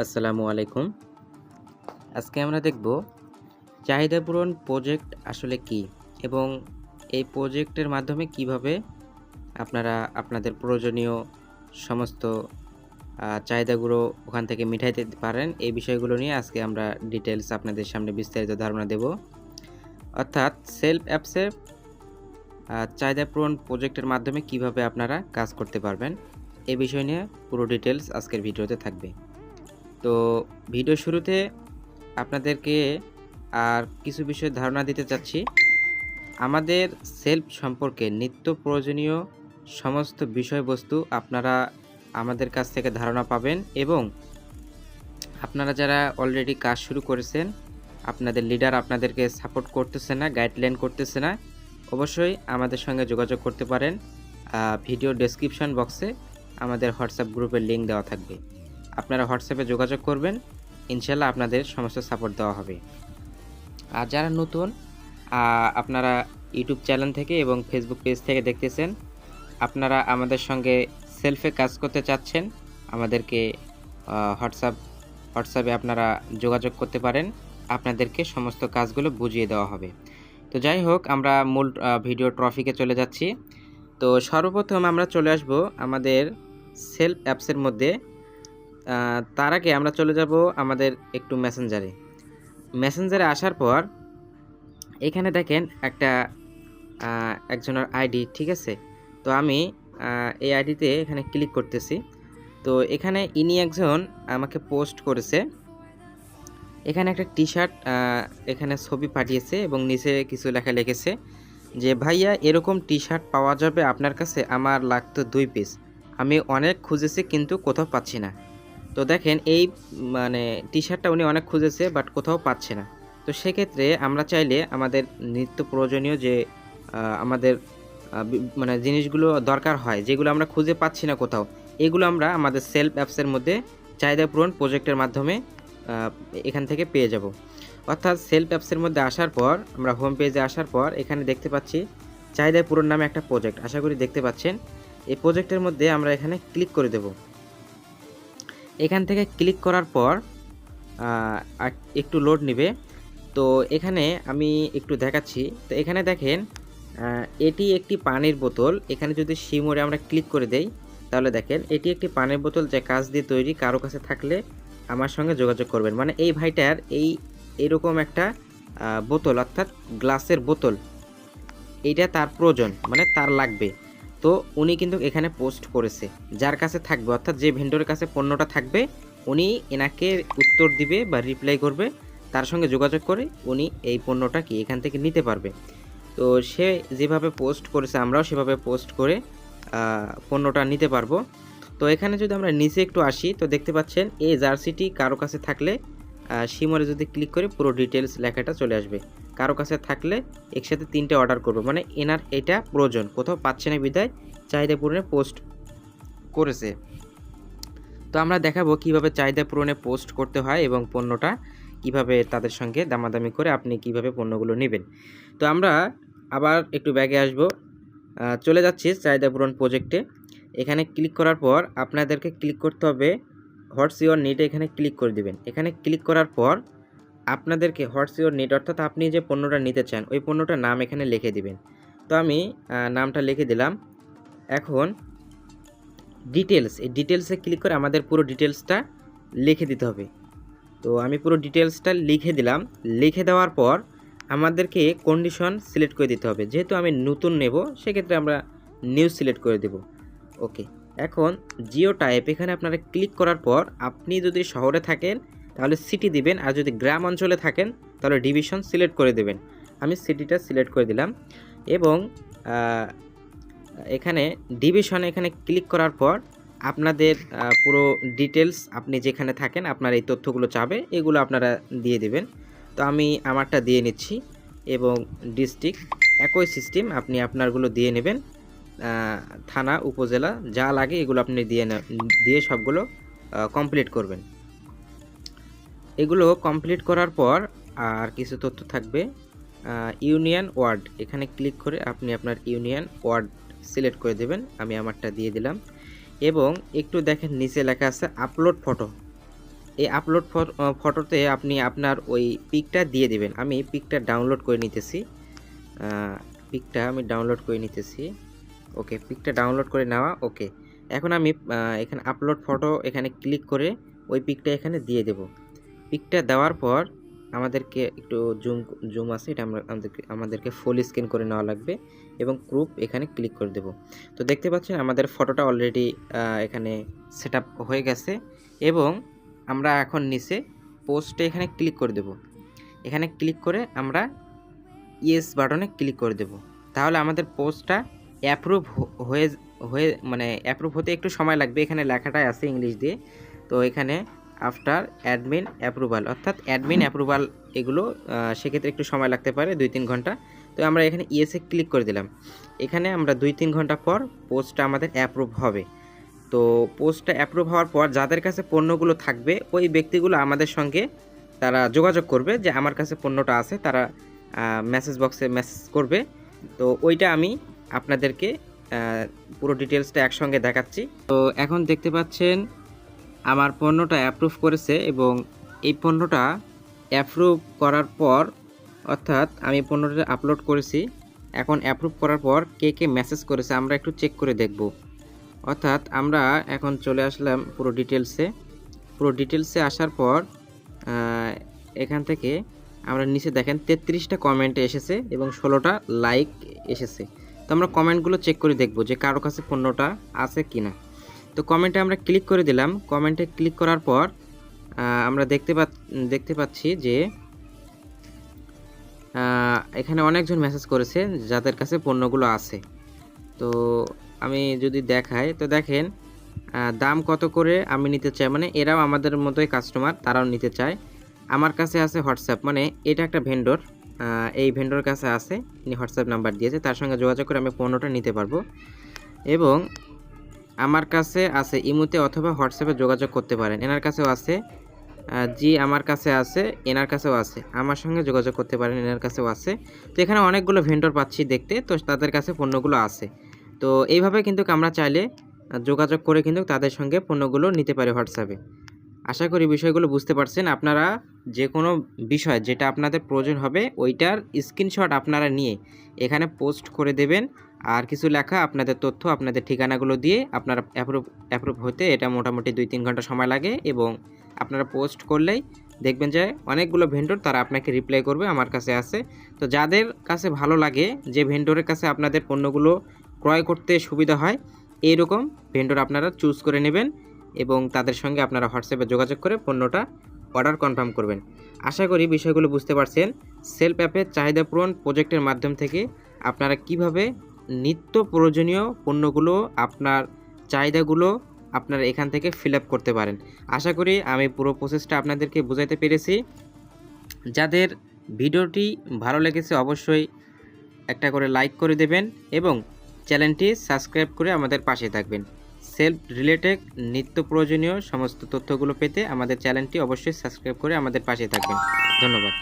আসসালামু আলাইকুম। আজকে আমরা দেখব চাহিদা পূরণ প্রজেক্ট আসলে কি এবং এই প্রজেক্টের মাধ্যমে কিভাবে আপনারা আপনাদের প্রয়োজনীয় সমস্ত চাহিদাগুলো ওখান থেকে মিটাইতে পারেন। এই বিষয়গুলো নিয়ে আজকে আমরা ডিটেইলস আপনাদের সামনে বিস্তারিত ধারণা দেব। অর্থাৎ সেলফ অ্যাপসে চাহিদা পূরণ প্রজেক্টের মাধ্যমে কিভাবে আপনারা কাজ করতে পারবেন। এই বিষয় নিয়ে পুরো ডিটেইলস আজকের ভিডিওতে থাকবে। তো ভিডিও শুরুতে আপনাদেরকে আর কিছু বিষয়ে ধারণা দিতে চাচ্ছি। আমাদের সেলফ সম্পর্কে নিত্য প্রয়োজনীয় সমস্ত বিষয়বস্তু আপনারা আমাদের কাছ থেকে ধারণা পাবেন এবং আপনারা যারা অলরেডি কাজ শুরু করেছেন, আপনাদের লিডার আপনাদেরকে সাপোর্ট করতেছে না, গাইডলাইন করতেছে না, অবশ্যই আমাদের সঙ্গে যোগাযোগ করতে পারেন। ভিডিও ডেসক্রিপশন বক্সে আমাদের হোয়াটসঅ্যাপ গ্রুপের লিঙ্ক দেওয়া থাকবে। আপনারা হোয়াটসঅ্যাপে যোগাযোগ করবেন, ইনশাল্লাহ আপনাদের সমস্ত সাপোর্ট দেওয়া হবে। আর যারা নতুন আপনারা ইউটিউব চ্যানেল থেকে এবং ফেসবুক পেজ থেকে দেখতেছেন, আপনারা আমাদের সঙ্গে সেলফে কাজ করতে চাচ্ছেন, আমাদেরকে হোয়াটসঅ্যাপে আপনারা যোগাযোগ করতে পারেন। আপনাদেরকে সমস্ত কাজগুলো বুঝিয়ে দেওয়া হবে। তো যাই হোক, আমরা মূল ভিডিও টপিকে চলে যাচ্ছি। তো সর্বপ্রথম আমরা চলে আসব আমাদের সেলফ অ্যাপসের মধ্যে। তার আগে আমরা চলে যাব আমাদের একটু মেসেঞ্জারে আসার পর এখানে দেখেন একটা একজনের আইডি, ঠিক আছে। তো আমি এই আইডিতে এখানে ক্লিক করতেছি। তো এখানে ইনি একজন আমাকে পোস্ট করেছে। এখানে একটা টি শার্ট এখানে ছবি পাঠিয়েছে এবং নিচে কিছু লেখা লিখেছে যে, ভাইয়া এরকম টি শার্ট পাওয়া যাবে আপনার কাছে? আমার লাগতো 2 পিস। আমি অনেক খুঁজেছি কিন্তু কোথাও পাচ্ছি না। তো দেখেন এই মানে টি শার্টটা উনি অনেক খুঁজেছে বাট কোথাও পাচ্ছে না। তো সেক্ষেত্রে আমরা চাইলে আমাদের নিত্য প্রয়োজনীয় যে আমাদের মানে জিনিসগুলো দরকার হয়, যেগুলো আমরা খুঁজে পাচ্ছি না কোথাও, এগুলো আমরা আমাদের সেলফ অ্যাপসের মধ্যে চাহিদা পূরণ প্রজেক্টের মাধ্যমে এখান থেকে পেয়ে যাব। অর্থাৎ সেলফ অ্যাপসের মধ্যে আসার পর আমরা হোম পেজে আসার পর এখানে দেখতে পাচ্ছি চাহিদা পূরণ নামে একটা প্রজেক্ট, আশা করি দেখতে পাচ্ছেন। এই প্রজেক্টের মধ্যে আমরা এখানে ক্লিক করে দেব। এখান থেকে ক্লিক করার পর একটু লোড নেবে। তো এখানে আমি একটু দেখাচ্ছি। তো এখানে দেখেন এটি একটি পানির বোতল। এখানে যদি শিমরে আমরা ক্লিক করে দেই, তাহলে দেখেন এটি একটি পানির বোতল যা কাঁচ দিয়ে তৈরি। কারো কাছে থাকলে আমার সঙ্গে যোগাযোগ করবেন। মানে এই ভাইটার এইরকম একটা বোতল, অর্থাৎ গ্লাসের বোতল, এইটা তার প্রয়োজন, মানে তার লাগবে। তো উনি কিন্তু এখানে পোস্ট করেছে, যার কাছে থাকবে অর্থাৎ যে ভেন্ডরের কাছে পণ্যটা থাকবে উনি এনাকে উত্তর দিবে বা রিপ্লাই করবে, তার সঙ্গে যোগাযোগ করে উনি এই পণ্যটা কি এখান থেকে নিতে পারবে। তো সে যেভাবে পোস্ট করেছে আমরাও সেভাবে পোস্ট করে পণ্যটা নিতে পারবো। তো এখানে যদি আমরা নিচে একটু আসি, তো দেখতে পাচ্ছেন এই জার্সিটি কারো কাছে থাকলে শিমরে যদি ক্লিক করি পুরো ডিটেলস লেখাটা চলে আসবে। কারো কাছে থাকলে একসাথে 3টে অর্ডার করবো, মানে এনার এটা প্রয়োজন, কোথাও পাচ্ছে না বিধায় চাহিদা পূরণে পোস্ট করেছে। তো আমরা দেখাবো কিভাবে চাহিদা পূরণে পোস্ট করতে হয় এবং পণ্যটা কিভাবে তাদের সঙ্গে দামাদামি করে আপনি কিভাবে পণ্যগুলো নেবেন। তো আমরা আবার একটু ব্যাগে আসব, চলে যাচ্ছি চাহিদা পূরণ প্রজেক্টে। এখানে ক্লিক করার পর আপনাদেরকে ক্লিক করতে হবে হোয়াটস ইওর নিড, এখানে ক্লিক করে দিবেন। এখানে ক্লিক করার পর আপনাদেরকে হোয়াটস ইওর নিড, অর্থাৎ আপনি যে পণ্যটা নিতে চান ওই পণ্যটার নাম এখানে লিখে দিবেন। তো আমি নামটা লিখে দিলাম। এখন ডিটেলস, এই ডিটেলসে ক্লিক করে আমাদের পুরো ডিটেলসটা লিখে দিতে হবে। তো আমি পুরো ডিটেলসটা লিখে দিলাম। লিখে দেওয়ার পর আমাদেরকে কন্ডিশন সিলেক্ট করে দিতে হবে। যেহেতু আমি নতুন নেব সেক্ষেত্রে আমরা নিউ সিলেক্ট করে দেব। ওকে, এখন জিও টাইপ, এখানে আপনারা ক্লিক করার পর আপনি যদি শহরে থাকেন তাহলে সিটি দিবেন, আর যদি গ্রাম অঞ্চলে থাকেন তাহলে ডিভিশন সিলেক্ট করে দেবেন। আমি সিটিটা সিলেক্ট করে দিলাম এবং এখানে ডিভিশনে এখানে ক্লিক করার পর আপনাদের পুরো ডিটেলস, আপনি যেখানে থাকেন আপনার এই তথ্যগুলো চাবে, এগুলো আপনারা দিয়ে দেবেন। তো আমি আমারটা দিয়ে নিচ্ছি এবং ডিস্ট্রিক্ট একই সিস্টেম আপনি আপনারগুলো দিয়ে নেবেন। থানা, উপজেলা যা লাগে এগুলো আপনি দিয়ে সবগুলো কমপ্লিট করবেন। এগুলো কমপ্লিট করার পর আর কিছু তথ্য থাকবে। ইউনিয়ন ওয়ার্ড, এখানে ক্লিক করে আপনি আপনার ইউনিয়ন ওয়ার্ড সিলেক্ট করে দেবেন। আমি আমারটা দিয়ে দিলাম এবং একটু দেখেন নিচে লেখা আছে আপলোড ফটো। এই আপলোড ফটোতে আপনি আপনার ওই পিকটা দিয়ে দেবেন। আমি পিকটা ডাউনলোড করে নিতেছি। পিকটা আমি ডাউনলোড করে নিতেছি। ওকে, পিকটা ডাউনলোড করে নেওয়া। ওকে, এখন আমি এখানে আপলোড ফটো এখানে ক্লিক করে ওই পিকটা এখানে দিয়ে দেব। পিকটা দেওয়ার পর আমাদেরকে একটু জুম আছে, এটা আমাদেরকে ফুল স্ক্রিন করে নেওয়া লাগবে এবং ক্রপ এখানে ক্লিক করে দেব। তো দেখতে পাচ্ছেন আমাদের ফটোটা অলরেডি এখানে সেট আপ হয়ে গেছে এবং আমরা এখন নিচে পোস্টে এখানে ক্লিক করে দেব। এখানে ক্লিক করে আমরা ইয়েস বাটনে ক্লিক করে দেব। তাহলে আমাদের পোস্টটা অ্যাপ্রুভ হয়ে হয়ে মানে অ্যাপ্রুভ হতে একটু সময় লাগবে। এখানে লেখাটাই আছে ইংলিশ দিয়ে। তো এখানে আফটার অ্যাডমিন অ্যাপ্রুভাল, অর্থাৎ অ্যাডমিন অ্যাপ্রুভাল, এগুলো সেক্ষেত্রে একটু সময় লাগতে পারে 2-3 ঘন্টা। তো আমরা এখানে ইয়েসে ক্লিক করে দিলাম। এখানে আমরা 2-3 ঘন্টা পর পোস্টটা আমাদের অ্যাপ্রুভ হবে। তো পোস্টটা অ্যাপ্রুভ হওয়ার পর যাদের কাছে পণ্যগুলো থাকবে ওই ব্যক্তিগুলো আমাদের সঙ্গে তারা যোগাযোগ করবে যে আমার কাছে পণ্যটা আছে। তারা মেসেজ বক্সে মেসেজ করবে। তো ওইটা আমি আপনাদেরকে পুরো ডিটেলসটা একসঙ্গে দেখাচ্ছি। তো এখন দেখতে পাচ্ছেন আমার পণ্যটা অ্যাপ্রুভ করেছে এবং এই পণ্যটা অ্যাপ্রুভ করার পর, অর্থাৎ আমি পণ্যটা আপলোড করেছি, এখন অ্যাপ্রুভ করার পর কে কে মেসেজ করেছে আমরা একটু চেক করে দেখব। অর্থাৎ আমরা এখন চলে আসলাম পুরো ডিটেলসে আসার পর এখান থেকে আমরা নিচে দেখেন 33টা কমেন্ট এসেছে এবং 16টা লাইক এসেছে। তো আমরা কমেন্টগুলো চেক করে দেখব যে কারো কাছে পণ্যটা আছে কি না। তো কমেন্টে আমরা ক্লিক করে দিলাম। কমেন্টে ক্লিক করার পর আমরা দেখতে পাচ্ছি যে এখানে অনেকজন মেসেজ করেছে যাদের কাছে পণ্যগুলো আছে। তো আমি যদি দেখাই, তো দেখেন দাম কত করে আমি নিতে চাই, মানে এরাও আমাদের মতোই কাস্টমার, তারাও নিতে চায়। আমার কাছে আছে হোয়াটসঅ্যাপ, মানে এটা একটা ভেন্ডর, এই ভেন্ডর কাছে আছে, ইনি হোয়াটসঅ্যাপ নাম্বার দিয়েছে, তার সঙ্গে যোগাযোগ করে আমি পণ্যটা নিতে পারবো। এবং আমার কাছে আছে ইমোতে অথবা হোয়াটসঅ্যাপে যোগাযোগ করতে পারেন। এনার কাছেও আছে, জি আমার কাছে আছে, এনার কাছেও আছে, আমার সঙ্গে যোগাযোগ করতে পারেন, এনার কাছেও আছে। তো এখানে অনেকগুলো ভেন্ডর পাচ্ছি দেখতে, তো তাদের কাছে পণ্যগুলো আছে। তো এইভাবে কিন্তু আমরা চাইলে যোগাযোগ করে কিন্তু তাদের সঙ্গে পণ্যগুলো নিতে পারি হোয়াটসঅ্যাপে। আশা করি বিষয়গুলো বুঝতে পারছেন। আপনারা যে কোনো বিষয় যেটা আপনাদের প্রয়োজন হবে ওইটার স্ক্রিনশট আপনারা নিয়ে এখানে পোস্ট করে দেবেন। আর কিছু লেখা আপনাদের তথ্য, আপনাদের ঠিকানাগুলো দিয়ে আপনারা অ্যাপ্রুভ হতে এটা মোটামুটি 2-3 ঘন্টা সময় লাগে এবং আপনারা পোস্ট করলেই দেখবেন যে অনেকগুলো ভেন্ডর তারা আপনাকে রিপ্লাই করবে আমার কাছে আছে। তো যাদের কাছে ভালো লাগে, যে ভেন্ডরের কাছে আপনাদের পণ্যগুলো ক্রয় করতে সুবিধা হয়, এইরকম ভেন্ডর আপনারা চুজ করে নেবেন এবং তাদের সঙ্গে আপনারা হোয়াটসঅ্যাপে যোগাযোগ করে পণ্যটা অর্ডার কনফার্ম করবেন। আশা করি বিষয়গুলো বুঝতে পারছেন। সেলফ অ্যাপের চাহিদা পূরণ প্রজেক্টের মাধ্যম থেকে আপনারা কিভাবে নিত্য প্রয়োজনীয় পণ্যগুলো, আপনার চাহিদাগুলো আপনারা এখান থেকে ফিল আপ করতে পারেন। আশা করি আমি পুরো প্রসেসটা আপনাদেরকে বোঝাতে পেরেছি। যাদের ভিডিওটি ভালো লেগেছে অবশ্যই একটা করে লাইক করে দেবেন এবং চ্যানেলটি সাবস্ক্রাইব করে আমাদের পাশে থাকবেন। সেলফ রিলেটেড নিত্য প্রয়োজনীয় সমস্ত তথ্যগুলো পেতে আমাদের চ্যানেলটি অবশ্যই সাবস্ক্রাইব করে আমাদের পাশে থাকবেন। ধন্যবাদ।